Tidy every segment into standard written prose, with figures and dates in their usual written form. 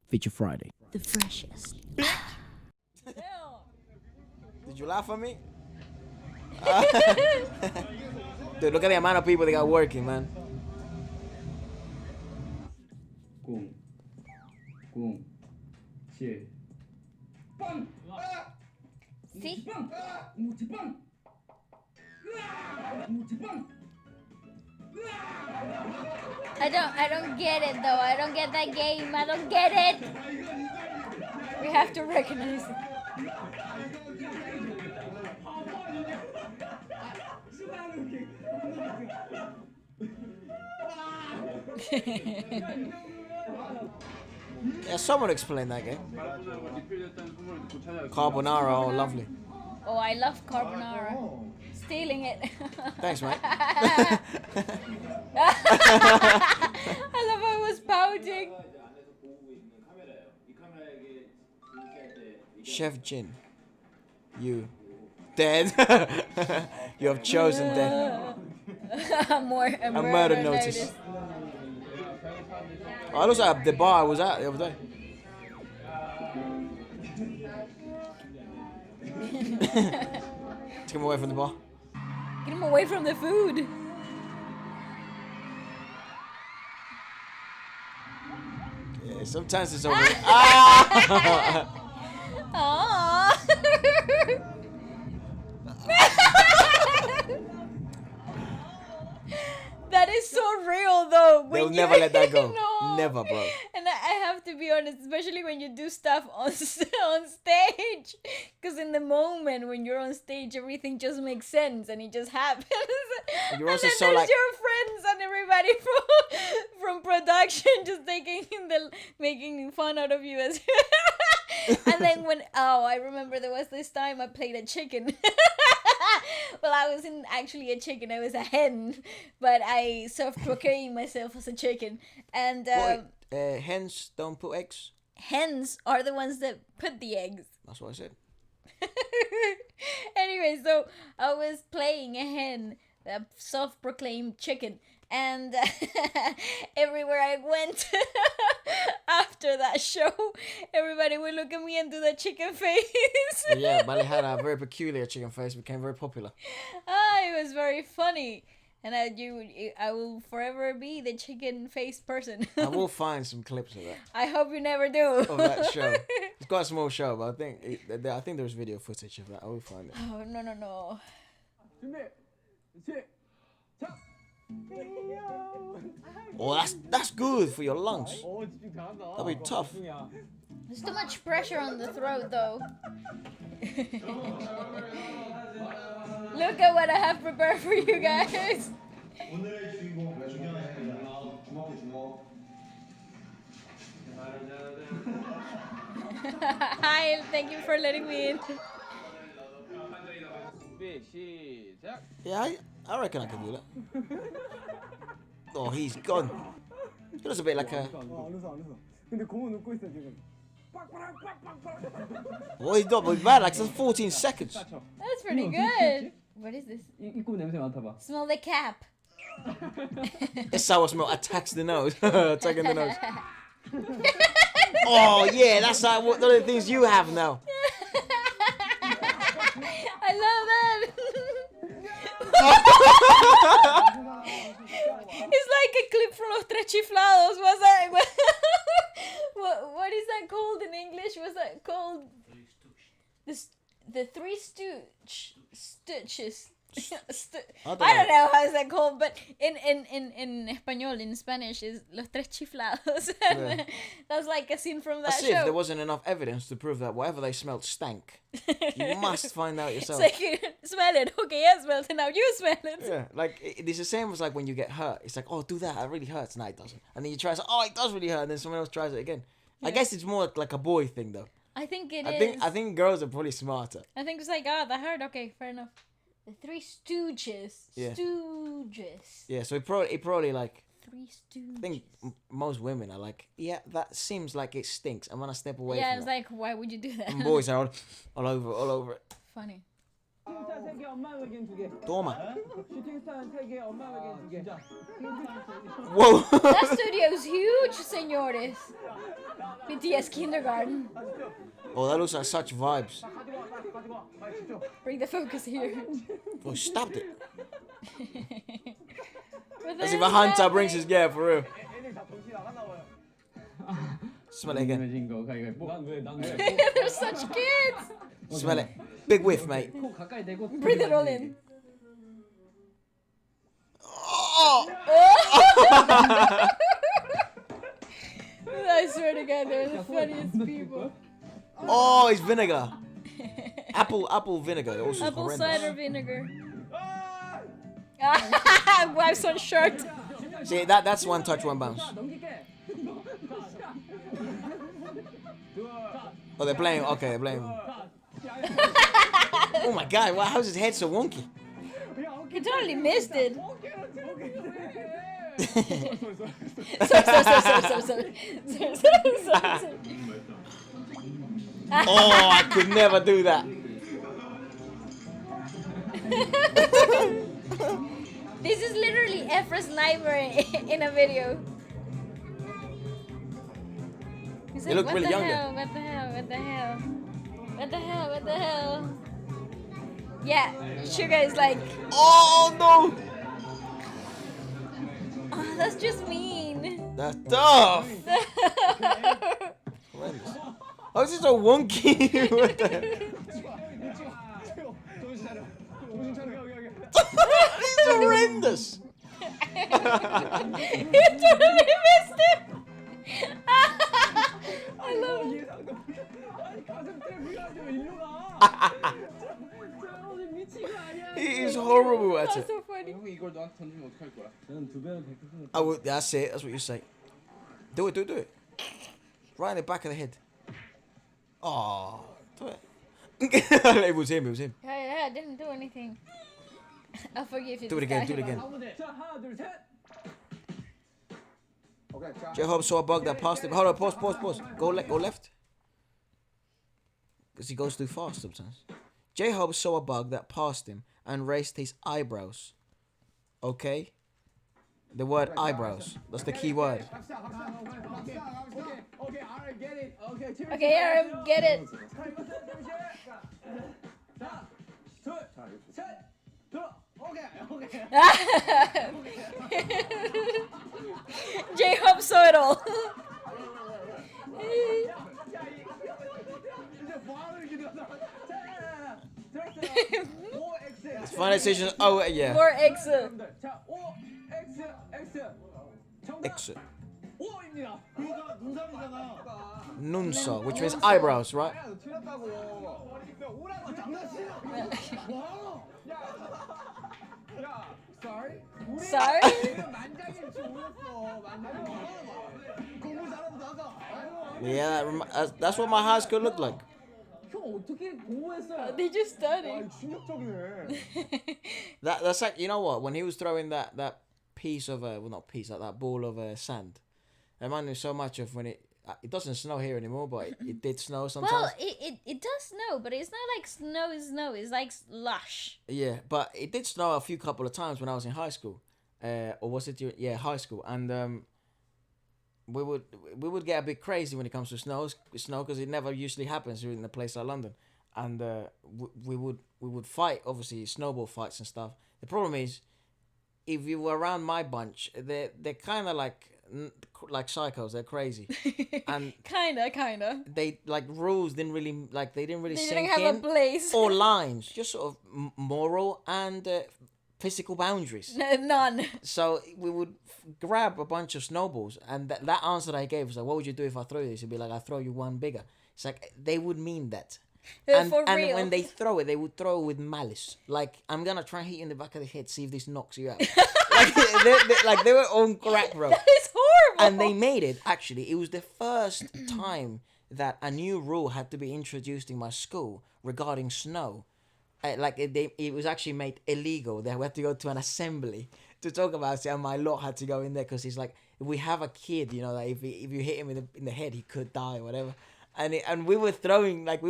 Feature Friday. The freshest. Did you laugh at me? Dude, look at the amount of people they got working, man. See? I don't get it though. I don't get that game. I don't get it. We have to recognize it. Yeah, someone explain that game. Carbonara, oh lovely. Oh, I love carbonara. Stealing it. Thanks, mate. I love how I was pouting. Chef Jin, you dead. You have chosen death. A murder notice. Oh, it looks like the bar I was at the other day. Take him away from the bar. Get him away from the food. Yeah, sometimes it's over. Ah! Aww. That is so real though. They'll never let that go. No. Never, bro. And I have to be honest, especially when you do stuff on stage. Because in the moment when you're on stage, everything just makes sense and it just happens. And you're also and then so there's like... your friends and everybody from production just making fun out of you as and then I remember there was this time I played a chicken. Well, I wasn't actually a chicken, I was a hen, but I self-proclaimed myself as a chicken. And hens don't put eggs. Hens are the ones that put the eggs. That's what I said. Anyway, so I was playing a hen, a self-proclaimed chicken, and everywhere I went after that show, everybody would look at me and do the chicken face. Yeah, Bali had a very peculiar chicken face, became very popular. It was very funny. And I will forever be the chicken face person. I will find some clips of that. I hope you never do. Of that show. It's quite a small show, but I think there's video footage of that. I will find it. Oh, no. Oh, that's good for your lungs. That'll be tough. There's too much pressure on the throat, though. Look at what I have prepared for you guys. Hi, thank you for letting me in. Yeah, I reckon I can do that. Oh, he's gone. He looks a bit like a... Oh, he's not bad, like 14 seconds. That's pretty good. What is this? Smell the cap. It's sour smell attacks the nose. Attacking the nose. Oh, yeah, that's like one of the things you have now. I love that. It's like a clip from Los Tres Chiflados. Was that? What is that called in English? Was that called the Three Stooges? I don't know how is that called, but in español, in Spanish, is Los Tres Chiflados. Yeah. That's like a scene from that show. If there wasn't enough evidence to prove that whatever they smelled stank. You must find out yourself. It's like, smell it. Okay, I smelled it. Now you smell it. Yeah, like it's the same as like when you get hurt. It's like, oh, do that. It really hurts. No, it doesn't. And then you try to say, oh, it does really hurt. And then someone else tries it again. Yeah. I guess it's more like a boy thing, though. I think it is. I think girls are probably smarter. I think it's like, that hurt. Okay, fair enough. The Three Stooges. Yeah. Stooges. Yeah, so it probably like... Three Stooges. I think most women are like, yeah, that seems like it stinks. I'm gonna step away from Yeah, it's like, why would you do that? And boys are all over it. Funny. Toma. 슈팅스타는 3개, 엄마에겐 2개. Whoa. That studio is huge, señores. BTS kindergarten. Oh, that looks like such vibes. Bring the focus here. Oh, stopped it. What As the if a hell is hunter brings his happening? gear for real. Smell it again. They're such kids. Smell it. Big whiff, mate. Breathe it all in. Oh! I swear to God, they're the funniest people. Oh, it's vinegar. Apple vinegar. Also Apple horrendous. cider vinegar. Wife's on shirt. See, that's one touch, one bounce. Oh, they're playing. Okay, they're playing. Oh my God! Wow, how's his head so wonky? You totally missed it. Oh, I could never do that. This is literally Efra's nightmare in a video. He's They look what really the young hell? What the hell? What the hell? What the hell? What the hell? Yeah, Sugar is like, Oh no! oh, that's just mean. That's tough. Horrendous. How is it so wonky? What the hell? It's horrendous. You totally missed it. I love it. He is horrible at That's it. so funny. I would, that's it. That's what you say. Do it. Right in the back of the head. Oh, do it. It was him. Yeah, I didn't do anything. I'll forgive you. Do it this again. Do it time. again. 자, 하나, 둘, 셋. 오케이, 자. J-Hope saw a bug that passed him. Hold on, pause. Go left. Because he goes too fast sometimes. J-Hope saw a bug that passed him and raised his eyebrows. Okay? The word eyebrows. That's the key word. 박사. 오케이, alright, get it. 오케이, 팀. Okay, Aaron, get it. 자, 둘, 셋, 들어. 오케이. J-Hope saw it all. 이제 뭐하러 이렇게 되었어? 자, 들었어요. OX. Final decision. Oh, yeah. More exit. 자, OXX. 정답 Exit. O입니다. 그거가 눈썹이잖아. Nunsa, which means eyebrows, right? 틀렸다고. 오라고 장난치나. 와. 야, sorry. Sorry? 만장일치 울었어. 만장일치. 공부 잘하고 나가. Yeah, that's what my high school looked like. 형 어떻게 공부했어요? They just studied. 충격적이네. That's like, you know what? When he was throwing that piece of well, not piece, like that ball of sand, it reminded me so much of when it doesn't snow here anymore, but it did snow sometimes. Well, it does snow, but it's not like snow is snow. It's like lush. Yeah, but it did snow a couple of times when I was in high school, or was it? Yeah, high school, and we would get a bit crazy when it comes to snow because it never usually happens in a place like London, and we would fight, obviously snowball fights and stuff. The problem is, if you were around my bunch, they're kind of like psychos. They're crazy, and Kinda. they like rules didn't really They sink didn't have in a place. or lines, just sort of moral and physical boundaries. None. So we would grab a bunch of snowballs, and that answer that I gave was like, "What would you do if I throw this?" It'd be like, "I throw you one bigger." It's like they would mean that. And For real. when they throw it, they would throw it with malice. Like, I'm gonna try and hit you in the back of the head, see if this knocks you out. they were on crack, bro. That is horrible. And they made it, actually. It was the first time that a new rule had to be introduced in my school regarding snow. It was actually made illegal. They had to go to an assembly to talk about it, and my lot had to go in there because he's like, if we have a kid, you know, that if you hit him in the head, he could die or whatever. and we were throwing it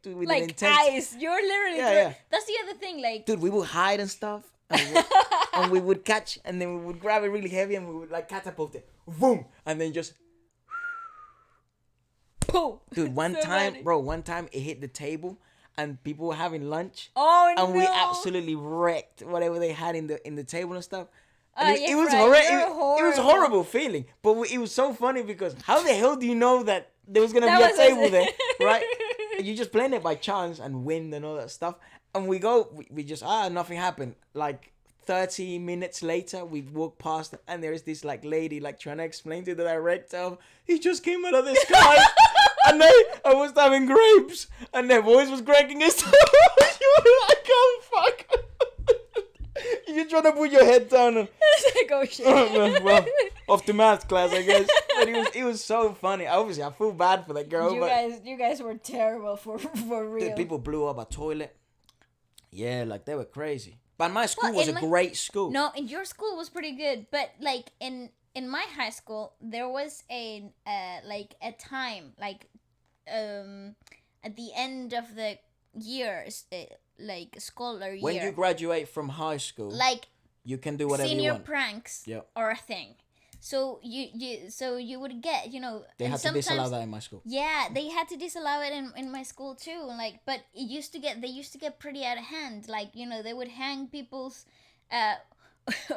with an Like intent. ice. You're literally. Yeah. That's the other thing. Like, Dude, we would hide and stuff, and we would catch, and then we would grab it really heavy, and we would like catapult it, boom, and then just. boom. Dude, one So time funny. it hit the table, and people were having lunch. Oh no. And we absolutely wrecked whatever they had in the table and stuff. And it was Efra, horrible. you're It was a horrible. horrible feeling, but it was so funny because how the hell do you know that there was gonna That be a was table us. there, right? You just playing it by chance and wind and all that stuff. And we just nothing happened. Like 30 minutes later, we walk past and there is this like lady like trying to explain to the director, he just came out of the sky. And I was having grapes, and their voice was cracking and stuff. You were like, oh fuck. You're trying to put your head down and It's like, oh shit. well, off to math class, I guess. But it was so funny. Obviously, I feel bad for that girl. You guys were terrible for real. Dude, people blew up a toilet. Yeah, like they were crazy. But my school Well, was in a my- great school. No, in your school was pretty good, but like in my high school there was a time like at the end of the years like scholar year. When you graduate from high school, like you can do whatever you senior want. pranks Yep. or a thing. So you would get, They and had to sometimes disallow that in my school. yeah, they had to disallow it in my school too. Like, but they used to get pretty out of hand. Like, they would hang people's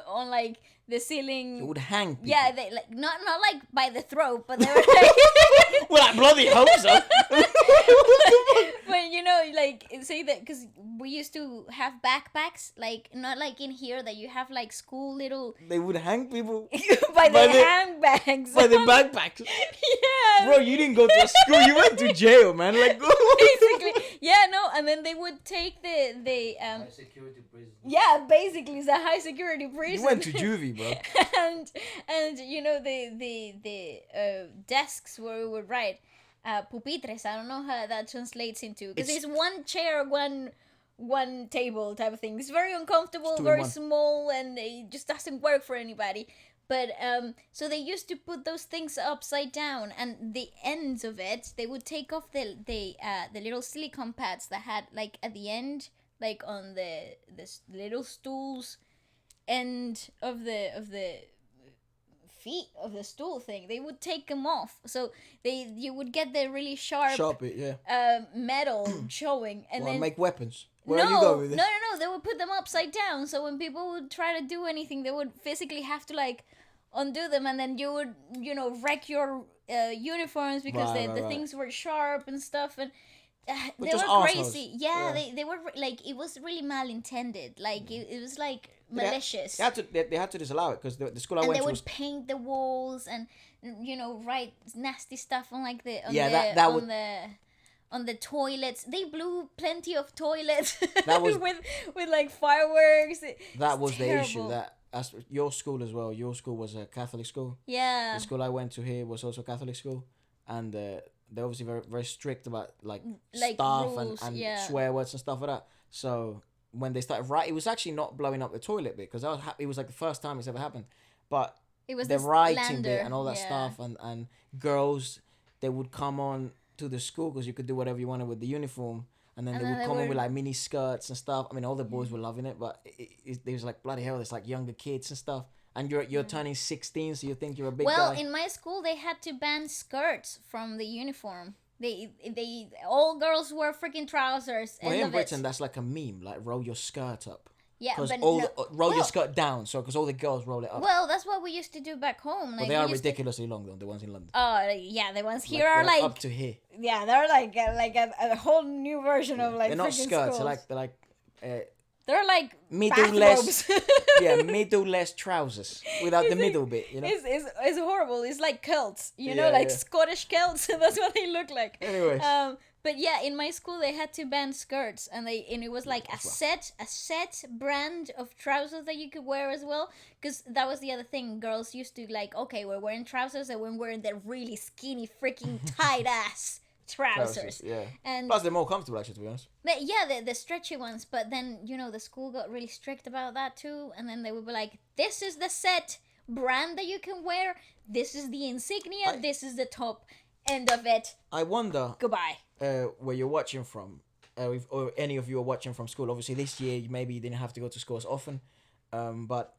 on like the ceiling. It would hang people. Yeah, they like not like by the throat, but they were like, Well, I bloody hope so. but like say that because we used to have backpacks, like not like in here that you have like school little They would hang people by the By the- handbags. by the backpacks. Yeah, Bro, you didn't go to school. You went to jail, man. Like, basically, yeah, no, and then they would take the High security prison. yeah, basically it's a high security prison. you went to juvie, bro. and the desks where we would write pupitres. I don't know how that translates into because it's one chair, one table type of thing. It's very uncomfortable, Two in very one. small, and it just doesn't work for anybody. But so they used to put those things upside down, and the ends of it, they would take off the little silicone pads that had like at the end, like on the little stools end of the feet of the stool thing. They would take them off, so you would get the really sharp it, yeah. metal showing, and Well, then make weapons. Where no, are you going with this? no, they would put them upside down. So when people would try to do anything, they would physically have to like undo them, and then you would wreck your uniforms because the things were sharp and stuff, and they just were arseholes. crazy. Yeah, Yeah. they were like it was really malintended. Like it was like malicious. They had to disallow it because the school I And went they to would was paint the walls and write nasty stuff on like the on the toilets. They blew plenty of toilets That was- with like fireworks. that It's was the issue. terrible. That as your school as well. Your school was a Catholic school. Yeah. The school I went to here was also a Catholic school, and they're obviously very very strict about like stuff rules, and yeah. swear words and stuff like that. So when they started it was actually not blowing up the toilet bit because it was like the first time it's ever happened, but It was the this writing lander, bit and all that yeah. stuff and girls, they would come on to the school because you could do whatever you wanted with the uniform, and then they would come on with like mini skirts and stuff. I mean, all the boys were loving it, but there was like bloody hell, there's like younger kids and stuff, and you're turning 16, so you think you're a big Well, guy. in my school, they had to ban skirts from the uniform. They all girls wore freaking trousers. Well, End in of Britain, it. that's like a meme, like roll your skirt up. Yeah, Because but roll your well- skirt down, so because all the girls roll it up. Well, that's what we used to do back home. But Like, they we are used to- ridiculously long though, the ones in London. Oh yeah, the ones here Like, are they're like up to here. yeah, they're like a whole new version of like They're not freaking skirts. schools. They're like They're like middle-less- bathrobes. yeah, middle-less trousers without the middle bit. You know. It's horrible. It's like kilts, Yeah, like yeah. Scottish kilts. That's what they look like. Anyways. But yeah, in my school they had to ban skirts, and it was like a set brand of trousers that you could wear as well, because that was the other thing. Girls used to like, okay, we're wearing trousers, and we're wearing the really skinny, freaking tight ass trousers. Yeah. And Plus, they're more comfortable actually, to be honest. yeah, the stretchy ones. But then the school got really strict about that too, and then they would be like, this is the set brand that you can wear. This is the insignia. This is the top. End of it. I wonder Goodbye. where you're watching from, if, or any of you are watching from school. Obviously, this year maybe you didn't have to go to school as often, but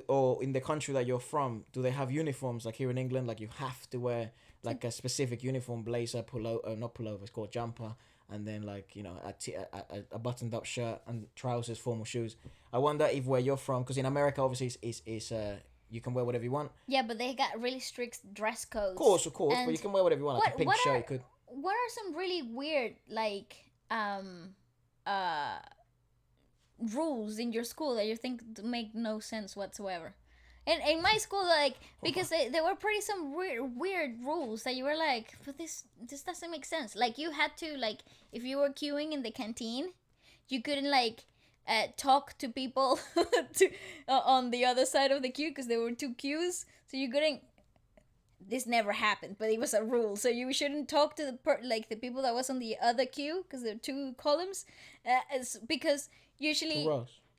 or in the country that you're from, do they have uniforms like here in England? Like you have to wear like a specific uniform, blazer, not pullover, it's called jumper, and then like a buttoned up shirt and trousers, formal shoes. I wonder if where you're from, because in America obviously is you can wear whatever you want. Yeah, but they got really strict dress codes. Of course, but you can wear whatever you want. Like a pink shirt, you could. What are some really weird like rules in your school that you think make no sense whatsoever? And in my school, like, because there were pretty some weird rules that you were like, but this doesn't make sense. Like, you had to, like, if you were queuing in the canteen, you couldn't, like, talk to people on the other side of the queue because there were two queues. So you couldn't, this never happened, but it was a rule. So you shouldn't talk to the people that was on the other queue because there are two columns. Because usually,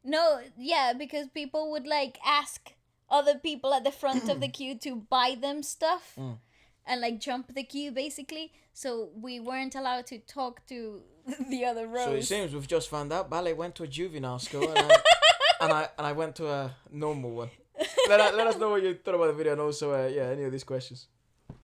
no, yeah, because people would, like, ask other people at the front of the queue to buy them stuff and like jump the queue basically, so we weren't allowed to talk to the other rows. So it seems we've just found out Ballet went to a juvenile school and I went to a normal one. Let us know what you thought about the video, and also any of these questions.